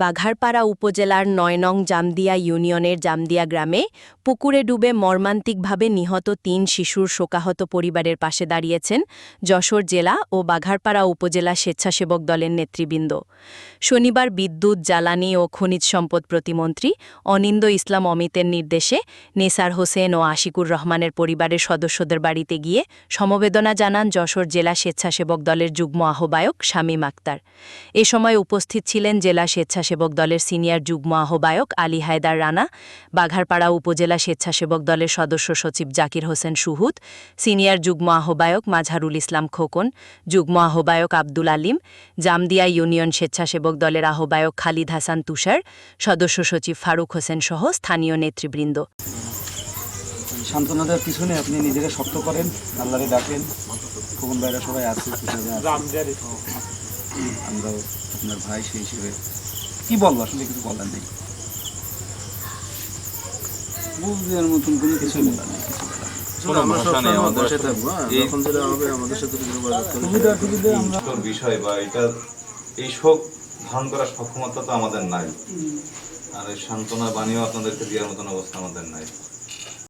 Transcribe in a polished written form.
বাঘারপাড়া উপজেলার ৯ নং জামদিয়া ইউনিয়নের জামদিয়া গ্রামে পুকুরে ডুবে মর্মান্তিকভাবে নিহত ৩ শিশুর শোকাহত পরিবারের পাশে দাঁড়িয়েছেন যশোর জেলা ও বাঘারপাড়া উপজেলা স্বেচ্ছাসেবক দলের নেতৃবৃন্দ। শনিবার বিদ্যুৎ, জ্বালানি ও খনিজ সম্পদ প্রতিমন্ত্রী অনিন্দ ইসলাম অমিতের নির্দেশে নেসার হোসেন ও আশিকুর রহমানের পরিবারের সদস্যদের বাড়িতে গিয়ে সমবেদনা জানান যশোর জেলা স্বেচ্ছাসেবক দলের যুগ্ম আহ্বায়ক শামীম আক্তার। এ সময় উপস্থিত ছিলেন জেলা স্বেচ্ছাসেবক দলের সিনিয়র যুগ্ম আহ্বায়ক আলী হায়দার রানা, বাঘারপাড়া উপজেলা স্বেচ্ছাসেবক দলের সদস্য সচিব জাকির হোসেন সুহুদ, সিনিয়র যুগ্ম আহ্বায়ক মাজহারুল ইসলাম খোকন, যুগ্ম আহ্বায়ক আব্দুল আলিম, জামদিয়া ইউনিয়ন স্বেচ্ছাসেবক দলের আহ্বায়ক খালিদ হাসান তুষার, সদস্য সচিব ফারুক হোসেন সহ স্থানীয় নেতৃবৃন্দ। সান্ত্বনা দেওয়ার পিছনে আপনি নিজেকে শক্ত করেন, আল্লাহরে ডাকেন। খোকন ভাইরা সবাই আছে, আমরাও আপনার ভাই সেই হিসেবে কি বলবো, আসলে কিছু বলার নেই, বুঝবার মতন কোনো কিছুই বলার নেই। বিষয় বা এটা এই শোক ধারণ করার সক্ষমতা তো আমাদের নাই, আর এই সান্ত্বনা বাণীও আপনাদেরকে দেওয়ার মতন অবস্থা আমাদের নাই।